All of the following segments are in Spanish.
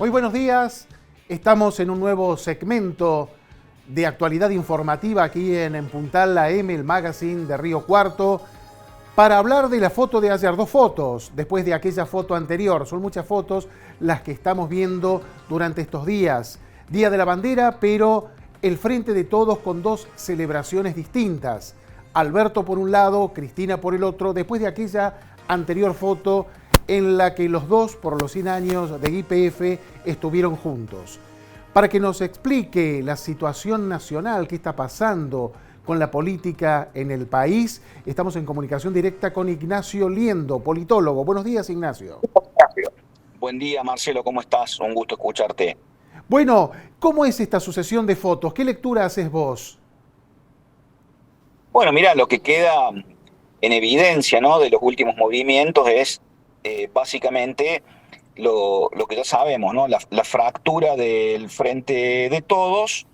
Muy buenos días, estamos en un nuevo segmento de actualidad informativa aquí en Puntal AM, el magazine de Río Cuarto, para hablar de la foto de ayer, 2 fotos, después de aquella foto anterior. Son muchas fotos las que estamos viendo durante estos días. Día de la Bandera, pero el Frente de Todos con 2 celebraciones distintas. Alberto por un lado, Cristina por el otro, después de aquella anterior foto en la que los dos, por los 100 años de YPF, estuvieron juntos. Para que nos explique la situación nacional, qué está pasando con la política en el país, estamos en comunicación directa con Ignacio Liendo, politólogo. Buenos días, Ignacio. Buen día, Marcelo, ¿cómo estás? Un gusto escucharte. Bueno, ¿cómo es esta sucesión de fotos? ¿Qué lectura haces vos? Bueno, mira, lo que queda en evidencia, ¿no?, de los últimos movimientos es básicamente lo que ya sabemos, ¿no? La fractura del Frente de Todos,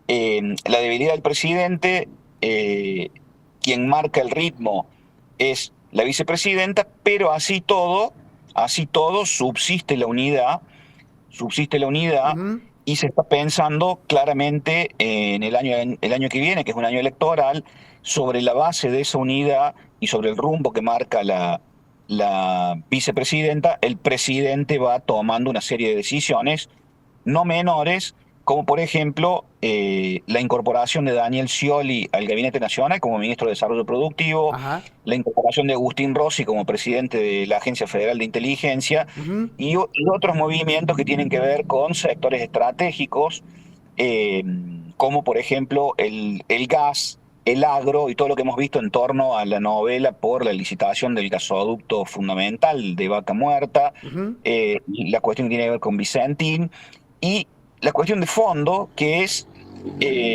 la debilidad del presidente, quien marca el ritmo es la vicepresidenta, pero así todo subsiste la unidad Uh-huh. y se está pensando claramente en el año que viene, que es un año electoral, sobre la base de esa unidad y sobre el rumbo que marca la vicepresidenta. El presidente va tomando una serie de decisiones no menores, como por ejemplo la incorporación de Daniel Scioli al Gabinete Nacional como ministro de Desarrollo Productivo, Ajá. la incorporación de Agustín Rossi como presidente de la Agencia Federal de Inteligencia Uh-huh. y otros movimientos que tienen que ver con sectores estratégicos, eh, como por ejemplo el gas, el agro y todo lo que hemos visto en torno a la novela por la licitación del gasoducto fundamental de Vaca Muerta, Uh-huh. y la cuestión que tiene que ver con Vicentín, y la cuestión de fondo, que es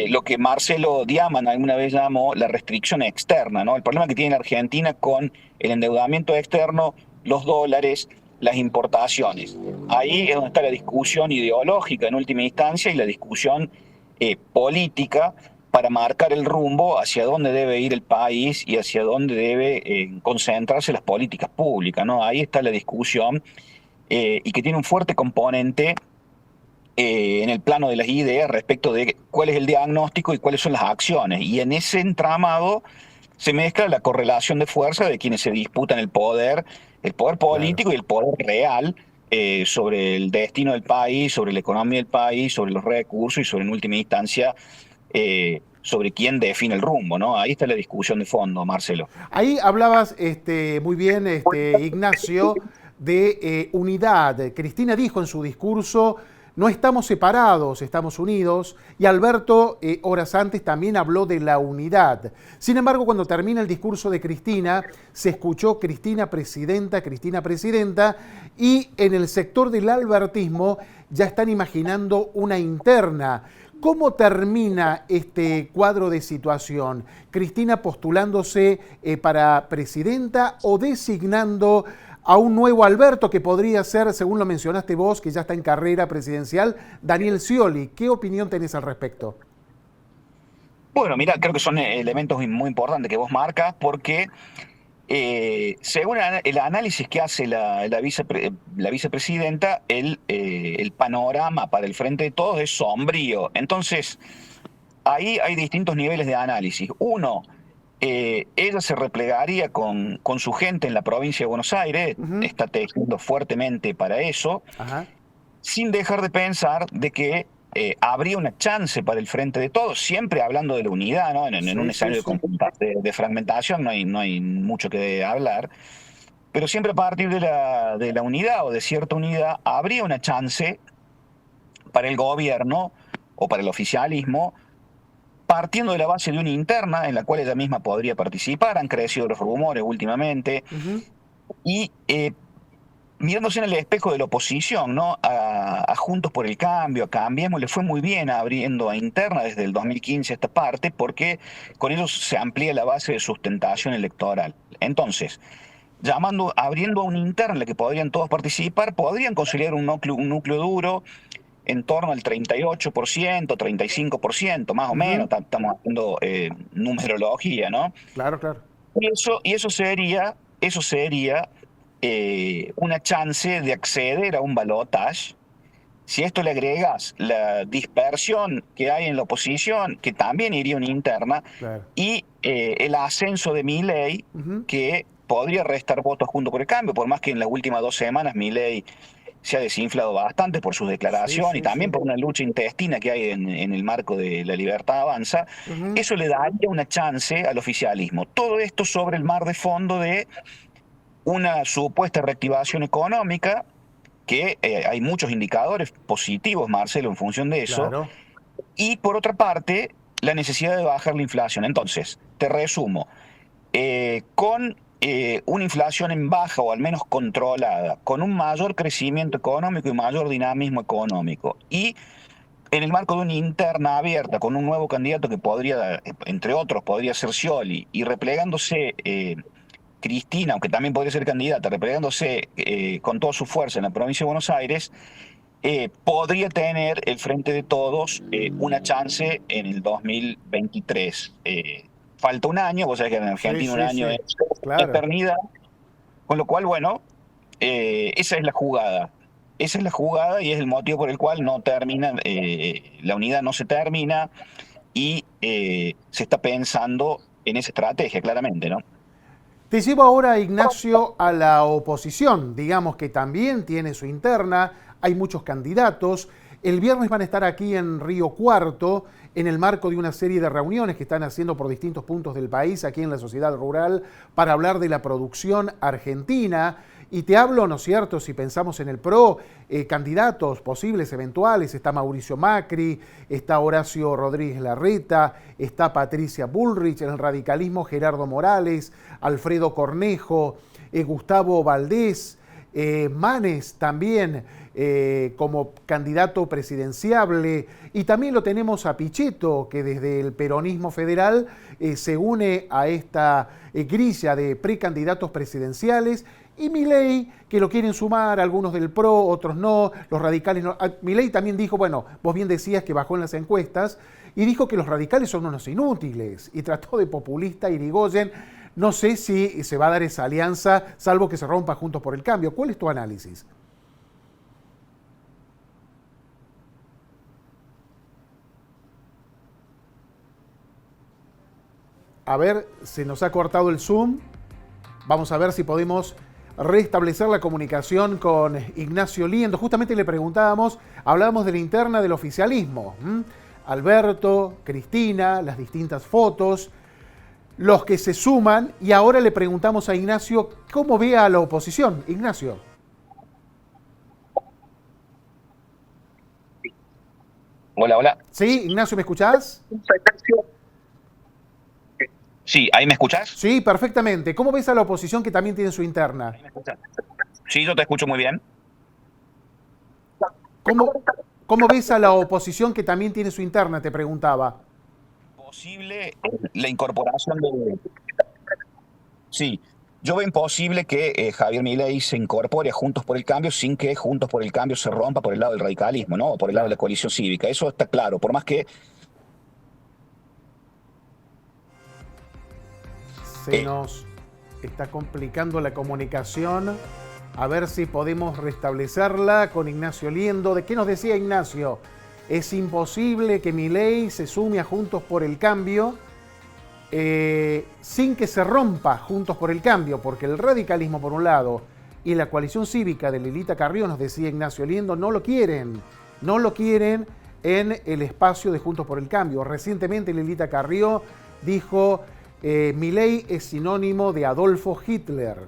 lo que Marcelo Diaman alguna vez llamó la restricción externa, ¿no? El problema que tiene la Argentina con el endeudamiento externo, los dólares, las importaciones. Ahí es donde está la discusión ideológica en última instancia y la discusión política para marcar el rumbo hacia dónde debe ir el país y hacia dónde debe concentrarse las políticas públicas, ¿no? Ahí está la discusión, y que tiene un fuerte componente en el plano de las ideas respecto de cuál es el diagnóstico y cuáles son las acciones. Y en ese entramado se mezcla la correlación de fuerza de quienes se disputan el poder Claro. político y el poder real, sobre el destino del país, sobre la economía del país, sobre los recursos y sobre, en última instancia, sobre quién define el rumbo, ¿no? Ahí está la discusión de fondo, Marcelo. Ahí hablabas muy bien, Ignacio, de unidad. Cristina dijo en su discurso, no estamos separados, estamos unidos, y Alberto, horas antes, también habló de la unidad. Sin embargo, cuando termina el discurso de Cristina, se escuchó Cristina presidenta, y en el sector del albertismo ya están imaginando una interna. ¿Cómo termina este cuadro de situación? ¿Cristina postulándose para presidenta o designando a un nuevo Alberto que podría ser, según lo mencionaste vos, que ya está en carrera presidencial, Daniel Scioli? ¿Qué opinión tenés al respecto? Bueno, mira, creo que son elementos muy importantes que vos marcas, porque según el análisis que hace la vicepresidenta, el panorama para el Frente de Todos es sombrío. Entonces, ahí hay distintos niveles de análisis. Uno, ella se replegaría con su gente en la provincia de Buenos Aires, Ujú. está tejiendo fuertemente para eso, Ajá. sin dejar de pensar de que habría una chance para el Frente de Todos, siempre hablando de la unidad, ¿no? En un Sí, sí, escenario sí. de fragmentación no hay mucho que hablar, pero siempre a partir de la unidad o de cierta unidad habría una chance para el gobierno o para el oficialismo, partiendo de la base de una interna en la cual ella misma podría participar. Han crecido los rumores últimamente, Ujú. y mirándose en el espejo de la oposición, ¿no? A Juntos por el Cambio, a Cambiemos, le fue muy bien abriendo a interna desde el 2015 esta parte, porque con ellos se amplía la base de sustentación electoral. Entonces, abriendo a una interna en la que podrían todos participar, podrían consolidar un núcleo duro en torno al 38%, 35%, más o menos. Ujú. Estamos haciendo numerología, ¿no? Claro, claro. Eso sería una chance de acceder a un balotaje Si a esto le agregas la dispersión que hay en la oposición, que también iría una interna, Claro. y el ascenso de Milei, Ujú. que podría restar votos junto por el cambio, por más que en las últimas 2 semanas Milei se ha desinflado bastante por sus Sí, declaraciones y sí, también sí. por una lucha intestina que hay en el marco de la libertad avanza, Ujú. eso le daría una chance al oficialismo. Todo esto sobre el mar de fondo de una supuesta reactivación económica, que hay muchos indicadores positivos, Marcelo, en función de eso, Claro. y por otra parte, la necesidad de bajar la inflación. Entonces, te resumo, con una inflación en baja o al menos controlada, con un mayor crecimiento económico y mayor dinamismo económico, y en el marco de una interna abierta con un nuevo candidato que podría, entre otros, podría ser Scioli, y replegándose Cristina, aunque también podría ser candidata, replegándose con toda su fuerza en la provincia de Buenos Aires, podría tener el Frente de Todos una chance en el 2023. Falta un año, vos sabés que en Sí, Argentina un sí, año sí. es Claro. eternidad, con lo cual, bueno, esa es la jugada. Esa es la jugada y es el motivo por el cual no termina, la unidad no se termina y se está pensando en esa estrategia, claramente, ¿no? Te llevo ahora, Ignacio, a la oposición, digamos que también tiene su interna, hay muchos candidatos. El viernes van a estar aquí en Río Cuarto, en el marco de una serie de reuniones que están haciendo por distintos puntos del país, aquí en la sociedad rural, para hablar de la producción argentina. Y te hablo, ¿no es cierto?, si pensamos en el PRO, candidatos posibles, eventuales, está Mauricio Macri, está Horacio Rodríguez Larreta, está Patricia Bullrich, en el radicalismo Gerardo Morales, Alfredo Cornejo, Gustavo Valdés, Manes también como candidato presidenciable, y también lo tenemos a Pichetto, que desde el peronismo federal se une a esta grilla de precandidatos presidenciales, y Milei, que lo quieren sumar, algunos del PRO, otros no, los radicales no. Milei también dijo, bueno, vos bien decías que bajó en las encuestas, y dijo que los radicales son unos inútiles, y trató de populista Irigoyen. No sé si se va a dar esa alianza, salvo que se rompa Juntos por el Cambio. ¿Cuál es tu análisis? A ver, se nos ha cortado el Zoom. Vamos a ver si podemos restablecer la comunicación con Ignacio Liendo. Justamente le preguntábamos, hablábamos de la interna del oficialismo. Alberto, Cristina, las distintas fotos, los que se suman, y ahora le preguntamos a Ignacio cómo ve a la oposición. Ignacio. Hola, hola. ¿Sí, Ignacio, me escuchás? Sí, ¿ahí me escuchás? Sí, perfectamente. ¿Cómo ves a la oposición que también tiene su interna? ¿Ahí me escuchás? Sí, yo te escucho muy bien. ¿Cómo, cómo ves a la oposición que también tiene su interna? Te preguntaba. Posible la incorporación de... Sí, yo veo imposible que Javier Milei se incorpore a Juntos por el Cambio sin que Juntos por el Cambio se rompa por el lado del radicalismo, ¿no? O por el lado de la Claro. coalición cívica. Eso está claro, por más que... Se nos está complicando la comunicación. A ver si podemos restablecerla con Ignacio Liendo. ¿De qué nos decía Ignacio? Es imposible que Milei se sume a Juntos por el Cambio sin que se rompa Juntos por el Cambio, porque el radicalismo por un lado y la coalición cívica de Lilita Carrió, nos decía Ignacio Liendo, no lo quieren en el espacio de Juntos por el Cambio. Recientemente Lilita Carrió dijo, Milei es sinónimo de Adolfo Hitler,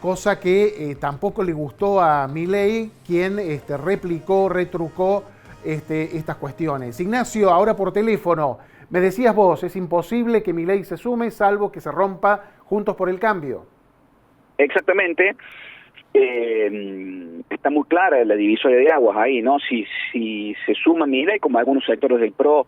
cosa que tampoco le gustó a Milei, quien replicó, retrucó estas cuestiones. Ignacio, ahora por teléfono, me decías vos, es imposible que Milei se sume, salvo que se rompa Juntos por el Cambio. Exactamente. Está muy clara la divisoria de aguas ahí, ¿no? Si se suma Milei, como algunos sectores del PRO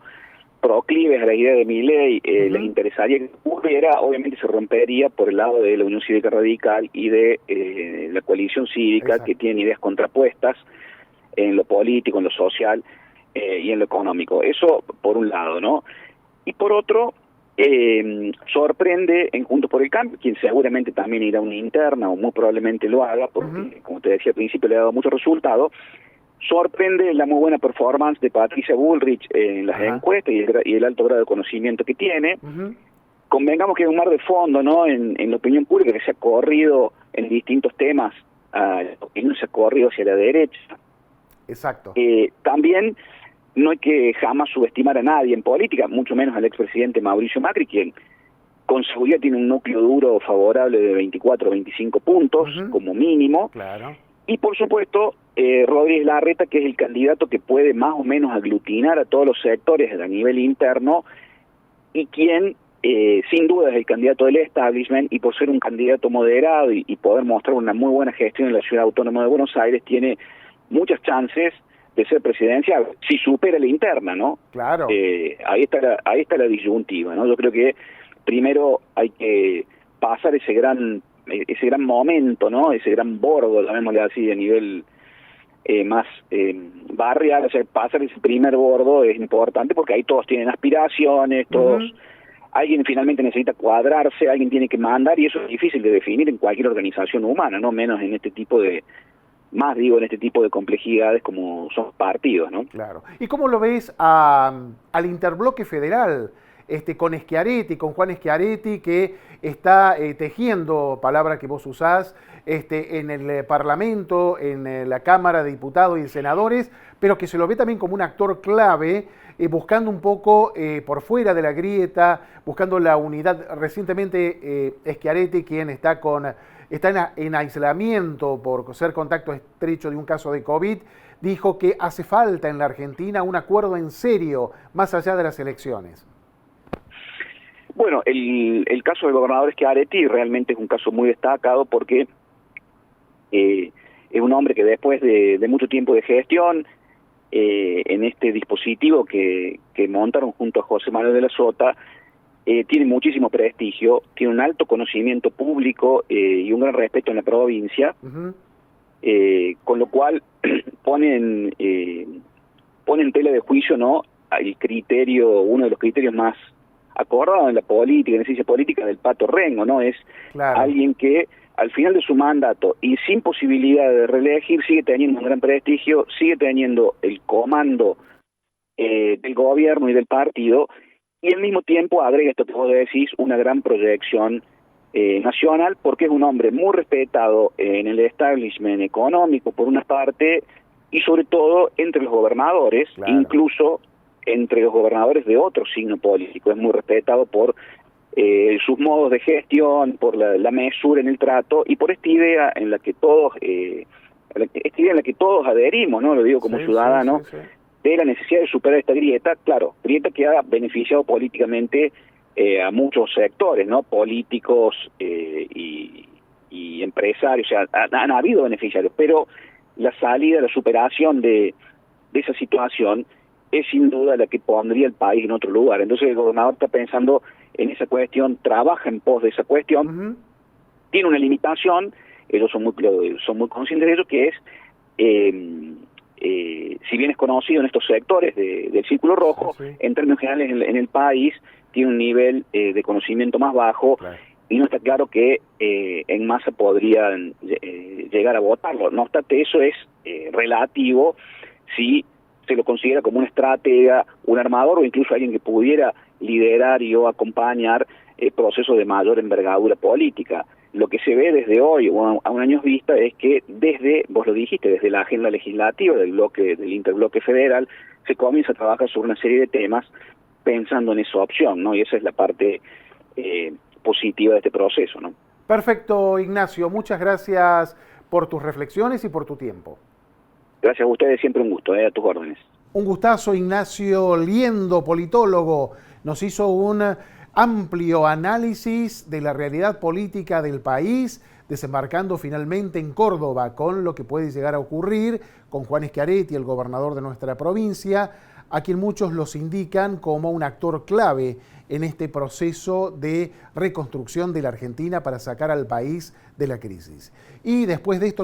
proclives a la idea de Milei, les interesaría que ocurriera, obviamente se rompería por el lado de la Unión Cívica Radical y de la coalición cívica, Exacto, que tiene ideas contrapuestas en lo político, en lo social y en lo económico. Eso por un lado, ¿no? Y por otro, sorprende en Juntos por el Cambio, quien seguramente también irá a una interna o muy probablemente lo haga, porque como te decía al principio le ha dado mucho resultado, Sorprende la muy buena performance de Patricia Bullrich en las Ajá. encuestas y el alto grado de conocimiento que tiene. Convengamos que hay un mar de fondo, ¿no? En la opinión pública, que se ha corrido en distintos temas, la opinión se ha corrido hacia la derecha. Exacto. También no hay que jamás subestimar a nadie en política, mucho menos al expresidente Mauricio Macri, quien con seguridad tiene un núcleo duro favorable de 24 o 25 puntos, como mínimo. Claro. Y por supuesto, Rodríguez Larreta, que es el candidato que puede más o menos aglutinar a todos los sectores a nivel interno, y quien sin duda es el candidato del establishment, y por ser un candidato moderado y poder mostrar una muy buena gestión en la Ciudad Autónoma de Buenos Aires, tiene muchas chances de ser presidencial, si supera la interna, ¿no? Claro. Ahí está la disyuntiva, ¿no? Yo creo que primero hay que pasar ese gran momento, ¿no? Ese gran bordo, llamémosle así, a nivel más barrial, o sea, pasar ese primer bordo es importante porque ahí todos tienen aspiraciones, todos... Alguien finalmente necesita cuadrarse, alguien tiene que mandar, y eso es difícil de definir en cualquier organización humana, no menos en este tipo de complejidades como son partidos, ¿no? Claro. ¿Y cómo lo ves al interbloque federal, con Schiaretti, con Juan Schiaretti, que está tejiendo, palabra que vos usás, en el Parlamento, en la Cámara de Diputados y de Senadores, pero que se lo ve también como un actor clave, buscando un poco por fuera de la grieta, buscando la unidad? Recientemente Schiaretti, quien está en aislamiento por ser contacto estrecho de un caso de COVID, dijo que hace falta en la Argentina un acuerdo en serio, más allá de las elecciones. Bueno, el caso del gobernador Schiaretti realmente es un caso muy destacado porque es un hombre que después de mucho tiempo de gestión, en este dispositivo que montaron junto a José Manuel de la Sota, tiene muchísimo prestigio, tiene un alto conocimiento público y un gran respeto en la provincia, con lo cual ponen tela de juicio, ¿no?, el criterio, uno de los criterios más acordados en la política, en la ciencia política, del Pato Rengo, ¿no? Es alguien que al final de su mandato y sin posibilidad de reelegir sigue teniendo un gran prestigio, sigue teniendo el comando del gobierno y del partido, y al mismo tiempo agrega esto que vos decís, una gran proyección nacional, porque es un hombre muy respetado en el establishment económico por una parte, y sobre todo entre los gobernadores, incluso entre los gobernadores de otro signo político. Es muy respetado por sus modos de gestión, por la mesura en el trato y por esta idea en la que todos adherimos, ¿no? Lo digo como ciudadano, de la necesidad de superar esta grieta, grieta que ha beneficiado políticamente a muchos sectores, ¿no? Políticos y empresarios, o sea, han habido beneficiarios, pero la salida, la superación de esa situación es sin duda la que pondría el país en otro lugar. Entonces el gobernador está pensando en esa cuestión, trabaja en pos de esa cuestión, tiene una limitación, ellos son muy conscientes de eso, que es, si bien es conocido en estos sectores del Círculo Rojo, en términos generales en el país tiene un nivel de conocimiento más bajo, y no está claro que en masa podrían llegar a votarlo. No obstante, eso es relativo si se lo considera como un estratega, un armador o incluso alguien que pudiera liderar y o acompañar procesos de mayor envergadura política. Lo que se ve desde hoy o a un año vista es que vos lo dijiste, desde la agenda legislativa del interbloque federal, se comienza a trabajar sobre una serie de temas pensando en esa opción, ¿no? Y esa es la parte positiva de este proceso, ¿no? Perfecto, Ignacio. Muchas gracias por tus reflexiones y por tu tiempo. Gracias a ustedes, siempre un gusto, a tus órdenes. Un gustazo. Ignacio Liendo, politólogo, nos hizo un amplio análisis de la realidad política del país, desembarcando finalmente en Córdoba con lo que puede llegar a ocurrir con Juan Schiaretti, el gobernador de nuestra provincia, a quien muchos los indican como un actor clave en este proceso de reconstrucción de la Argentina para sacar al país de la crisis. Y después de esto nos